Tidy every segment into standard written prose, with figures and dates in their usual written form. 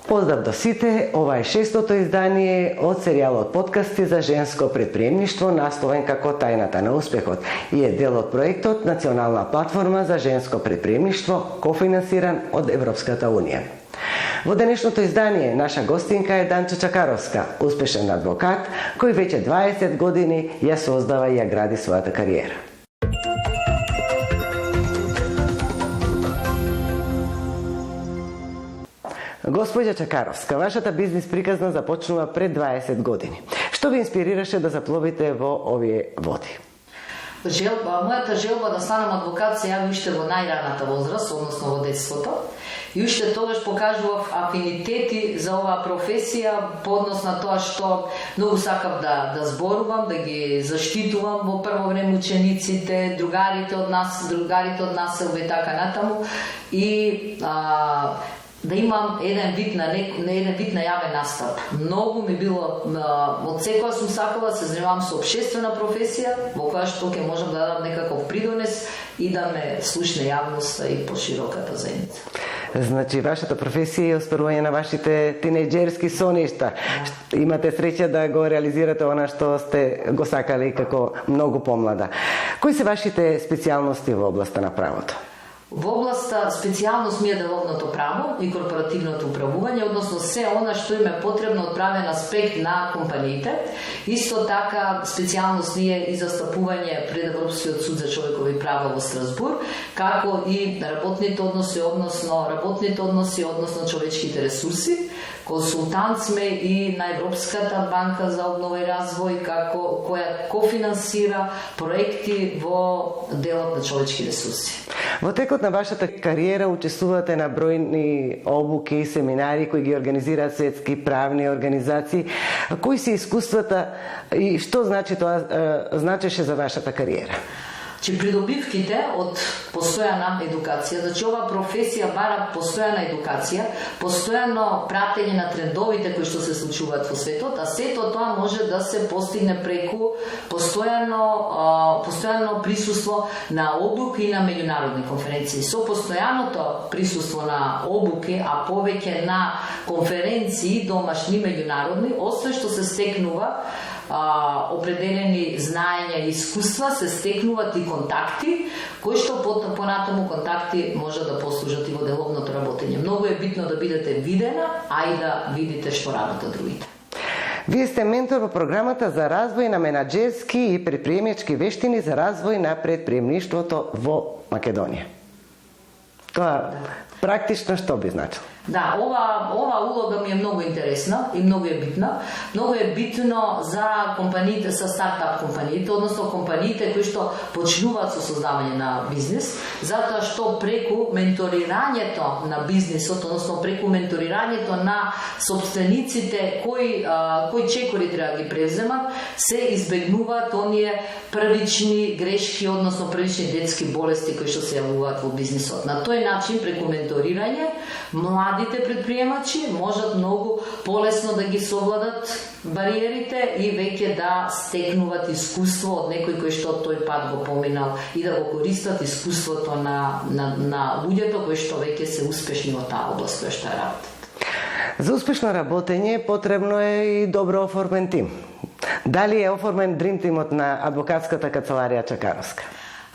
Поздрав до сите, ова е 6-то издание од серијалот подкасти за женско предприемништво насловен како Тајната на успехот и е дел од проектот Национална платформа за женско предприемништво кофинансиран од Европската Унија. Во денешното издание наша гостинка е Данчо Чакаровска, успешен адвокат кој веќе 20 години ја создава и ја гради својата кариера. Господја Чакаровска, вашата бизнис приказна започнува пред 20 години. Што ви инспирираше да запловите во овие води? Мојата желба да станам адвокат се јави уште во најраната возраст, односно во детството. И уште тогаш покажував афинитети за оваа професија, по однос на тоа што многу сакав да зборувам, да ги заштитувам во прво време учениците, другарите од населба и така натаму. И да имам еден вид на јавен настап. Многу ми било, од секоја сум сакала да се занимавам со општествена професија, во која што ќе можам да дадам некаков придонес и да ме слушне јавноста и пошироката заедница. Значи, вашата професија е остварување на вашите тинејџерски соништа. Да. Имате среќа да го реализирате она што сте го сакали како многу помлада. Кои се вашите специјалности во областа на правото? Во областа специјалност ми е деловното право и корпоративното управување, односно се она што им е потребно од правен аспект на компаниите. Исто така специјалност ни е и застапување пред Европскиот суд за човекови права во Страсбург, како и работните односи, односно човечките ресурси. Консултант сме и на Европската банка за обнова и развој, која кофинансира проекти во делот на човечки ресурси. Во текот на вашата кариера учествувате на бројни обуки и семинари кои ги организираат светски правни организации. Кои се искуствата и што значи тоа значеше за вашата кариера? Че придобивките од постојана едукација, значи ова професија бара постојана едукација, постојано пратење на трендовите кои што се случуваат во светот, а сето тоа може да се постигне преку постојано присуство на обуки и на меѓународни конференции. Со постојаното присуство на обуки, а повеќе на конференции домашни меѓународни, освен што се стекнува определени знаења и искуства, се стекнуваат и контакти, кои што понатаму контакти може да послужат и во деловното работење. Многу е битно да бидете видена, а и да видите што работат другите. Вие сте ментор во програмата за развој на менаџерски и предприемнички вештини за развој на предприемништвото во Македонија. Тоа практично што би значило? Да, ова улога ми е многу интересна и многу е битна. Многу е битно за компаниите, со стартап компаниите, односно компаниите кои што почнуваат со создавање на бизнис, затоа што преку менторирањето на бизнисот, односно преку менторирањето на собствениците кои чекори треба да ги превземат, се избегнуваат оние првични грешки, односно првични детски болести кои што се јавуваат во бизнисот. На тој начин, преку менторирање, младите предприемачи можат многу полесно да ги совладат бариерите и веќе да стекнуваат искуство од некој кој што тој пат го поминал и да го користат искуството на луѓето кои што веќе се успешни во таа област која што работат. За успешно работење потребно е и добро оформен тим. Дали е оформен дрим тимот на адвокатската канцеларија Чакаровска?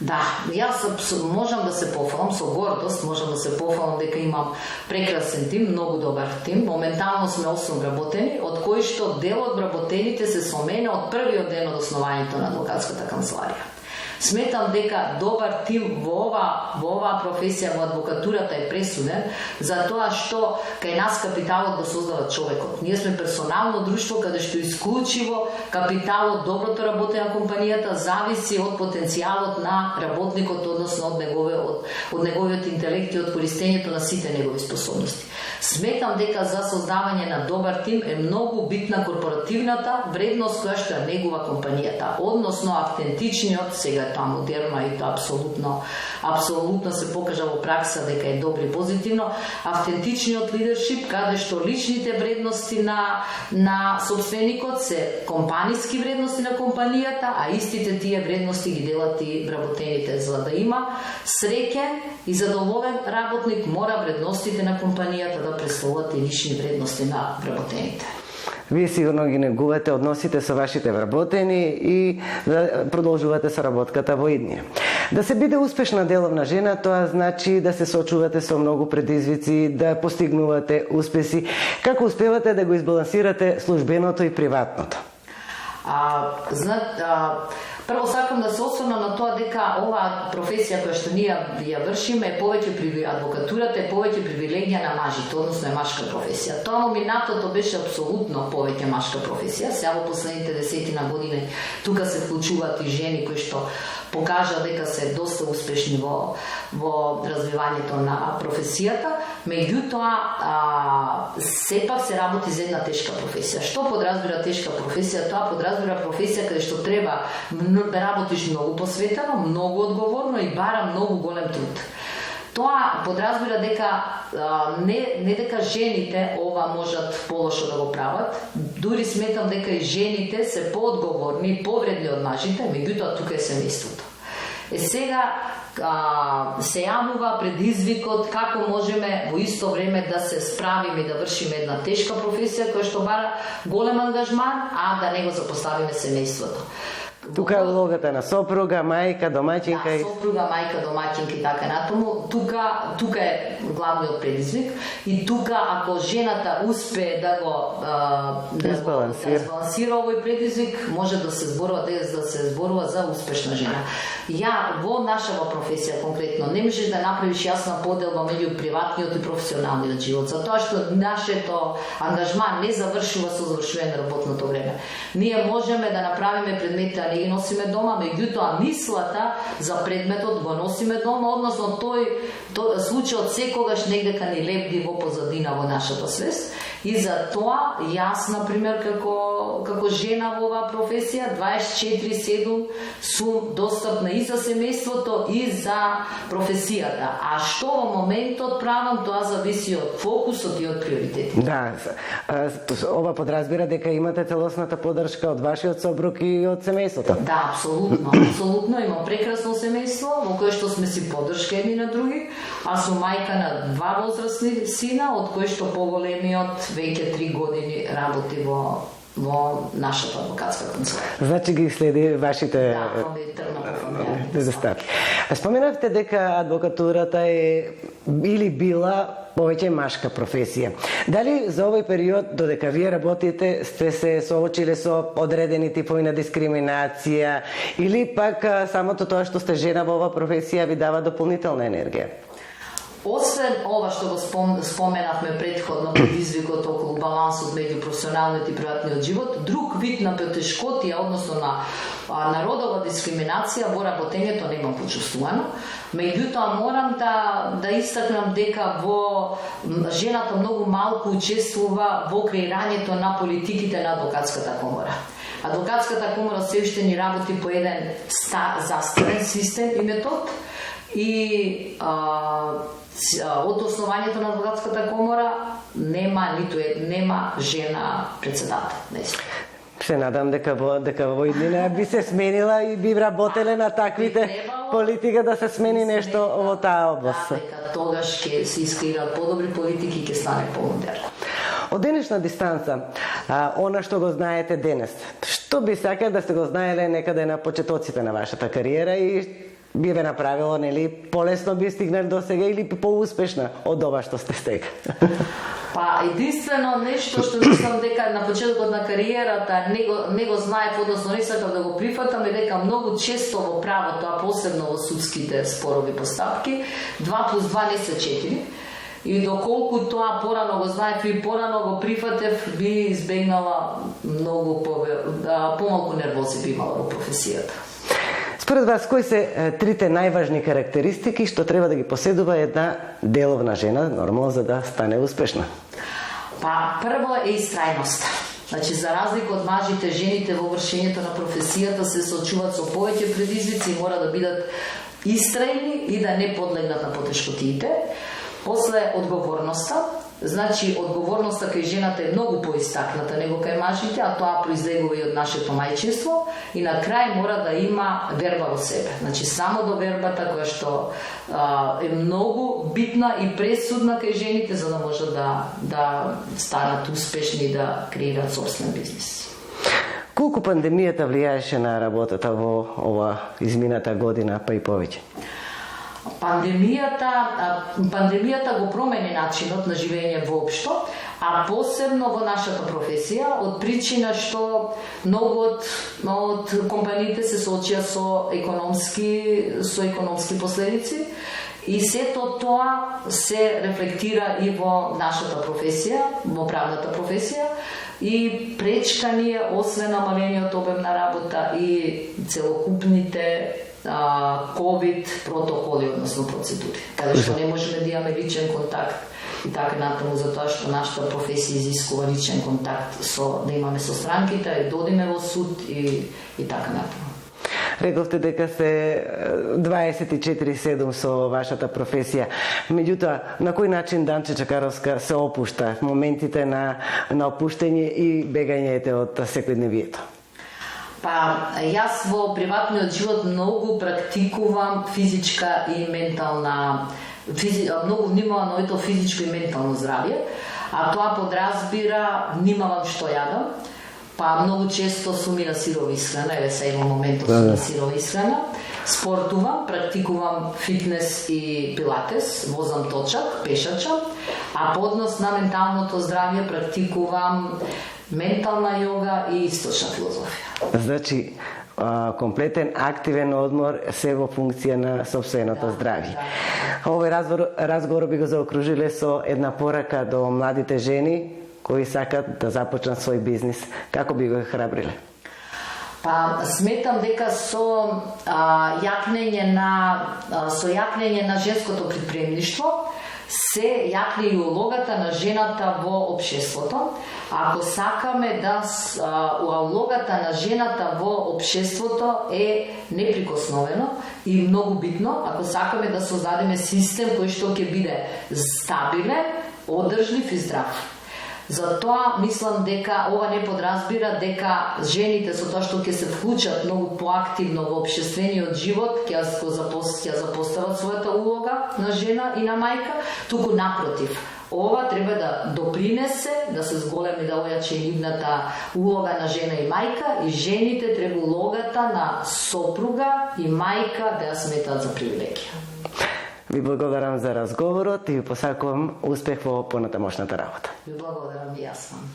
Да, јас можам да се пофалам, со гордост можам да се пофалам дека имам прекрасен тим, многу добар тим. Моментално сме 8 вработени, од кои што дел од вработените се со мене од првиот ден од основањето на адвокатската канцеларија. Сметам дека добар тим во оваа професија во адвокатурата е пресуден, затоа што кај нас капиталот го создава човекот. Ние сме персонално друштво каде што исклучиво капиталот, доброто работење на компанијата зависи од потенцијалот на работникот, односно од неговиот интелект и од користењето на сите негови способности. Сметам дека за создавање на добар тим е многу битна корпоративната вредност која што ја негува компанијата, односно автентичниот, сега е тоа модерно и тоа апсолутно се покажа во пракса дека е добро и позитивно. Автентичниот лидершип, каде што личните вредности на собственикот се компаниски вредности на компанијата, а истите тие вредности ги делат и вработените. За да има среќен и задоволен работник, мора вредностите на компанијата да представуваат и лични вредности на вработените. Вие сигурно ги негувате односите со вашите вработени и да продолжувате соработката во иднина. Да се биде успешна деловна жена, тоа значи да се сочувате со многу предизвици, да постигнувате успеси. Како успевате да го избалансирате службеното и приватното? Прво сакам да се осврнам на тоа дека оваа професија која што ние ја вршиме е повеќе адвокатурата е повеќе привилегија на мажите, односно е машка професија. Тоа во минатото беше апсолутно повеќе машка професија. Сега во последните 10 години тука се вклучуваат и жени кои што покажа дека се доста успешни во развивањето на професијата, меѓутоа сепак се работи за една тешка професија. Што подразбира тешка професија? Тоа подразбира професија каде што треба да работиш многу посветено, многу одговорно и бара многу голем труд. Тоа подразбира дека не дека жените ова можат полошо да го прават, дури сметам дека и жените се поодговорни и повредни од мажите, меѓутоа тука е семејството. Сега се јавува предизвикот како можеме во исто време да се справиме и да вршиме една тешка професија која што бара голем ангажман, а да не го запоставиме семејството. Тука е улогата на сопруга, мајка, домаќинка. Да, сопруга, мајка, домаќинка и така натаму. Тука е главниот предизвик и тука ако жената успее да го збалансира овој предизвик, може да се зборува за успешна жена. Ја во нашава професија конкретно не можеш да направиш јасна поделба меѓу приватниот и професионалниот живот, затоа што нашето ангажман не завршува со завршување на работното време. Ние можеме да направиме предмети, а не ги носиме дома, меѓутоа мислата за предметот го носиме дома, односно тој случајот секогаш негдека ни лебди во позадина во нашата свест. И за тоа, јас, например, како жена во оваа професија, 24/7 сум достапна и за семејството, и за професијата. А што во моментот правам, тоа зависи од фокусот и од приоритетите. Да, ова подразбира дека имате целосната поддршка од вашиот сопруг и од семејството. Да, апсолутно. Имам прекрасно семејство, во кое што сме си поддршка едни на други. Аз сум мајка на 2 возрастни сина, од кои што поголемиот веќе 3 години работи во нашата адвокатска канцеларија. Значи ги следи вашите недостатки. Споменавте дека адвокатурата е или била повеќе машка професија. Дали за овој период додека вие работите сте се соочиле со одредени типови на дискриминација или пак самото тоа што сте жена во оваа професија ви дава дополнителна енергија? Освен ова што го споменавме предходно, предизвикот околу балансот меѓу професионалниот и приватниот живот, друг вид на потешкотија, односно на народова дискриминација во работењето немам почувствувано. Меѓутоа морам да истакнам дека жената многу малку учествува во креирањето на политиките на адвокатската комора. Адвокатската комора се уште ни работи по еден застарен систем и метод и од основањето на адвокатската комора нема жена председател. Се надам дека во иднина би се сменила и би работеле на таквите политика да се смени нешто во таа област. Дека тогаш ќе се искреираат подобри политики и ќе стане помодерно. Од денешна дистанца, она што го знаете денес, што би сакале да сте го знаеле некаде на почетоците на вашата кариера и би ве направило, нели, полесно би стигнали до сега или поуспешна од ова што сте сега? Единствено нешто што мислам дека на почетокот на кариерата не го знаев, односно не сакав да го прифатам, е дека многу често во правото, а посебно во судските спорови постапки, 2+2 не се 4. И доколку тоа порано го знаев и порано го прифатев, би избегнала многу помалку нервози би имала во професијата. Според вас, кои се трите најважни карактеристики што треба да ги поседува една деловна жена, нормално, за да стане успешна? Прво е истрајност. Значи, за разлика од мажите, жените во вршењето на професијата се соочуваат со повеќе предизвици и мора да бидат истрајни и да не подлегнат на потешкотиите. После одговорноста, значи одговорноста кај жената е многу поистакната него кај мажите, а тоа произлегува и од нашето мајчинство, и на крај мора да има верба во себе. Значи само до вербата која што е многу битна и пресудна кај жените за да може да станат успешни и да креираат собствен бизнис. Колку пандемијата влијаеше на работата во ова измината година, па и повеќе? Пандемијата го промени начинот на живење воопшто, а посебно во нашата професија, од причина што многу од компаниите се соочија со економски последици и сето тоа се рефлектира и во нашата професија, во правната професија, и пречкани освен намалениот обем на работа и целокупните COVID протоколи, односно процедури, каде што не можеме да имаме личен контакт и така натаму, затоа што нашата професија изискува личен контакт да имаме со странките, да одиме во суд и така натаму. Рековте дека се 24/7 со вашата професија. Меѓутоа, на кој начин Данче Чакаровска се опушта в моментите на опуштање и бегањето од секојдневието? Јас во приватниот живот многу практикувам физичка и ментална, многу внимавам на моето физичко и ментално здравје, а тоа подразбира внимавам што јадам, многу често сум и на сирова исхрана, сега има моментот на сирова исхрана, спортувам, практикувам фитнес и пилатес, возам точак, пешачам, а по однос на менталното здравје практикувам ментална јога и источна филозофија. Значи, комплетен активен одмор се во функција на собственото здравје. Овој разговор би го заокружиле со една порака до младите жени кои сакат да започнат свој бизнис. Како би го храбриле? Сметам дека со јакнење на женското предприемништво се јакне и улогата на жената во општеството. Ако сакаме улогата на жената во општеството е неприкосновено и многу битно, ако сакаме да создадеме систем кој што ќе биде стабилен, одржлив и здрав. Затоа мислам дека ова не подразбира дека жените со тоа што ќе се вклучат многу поактивно во општествениот живот ќе запостават својата улога на жена и на мајка, туку напротив. Ова треба да допринесе, да се зголеми, да ојачи нивната улога на жена и мајка, и жените треба улогата на сопруга и мајка да ја сметаат за привилегија. Ви благодарам за разговорот и ви посакувам успех во понатамошната работа. Ви благодарам и јас вам.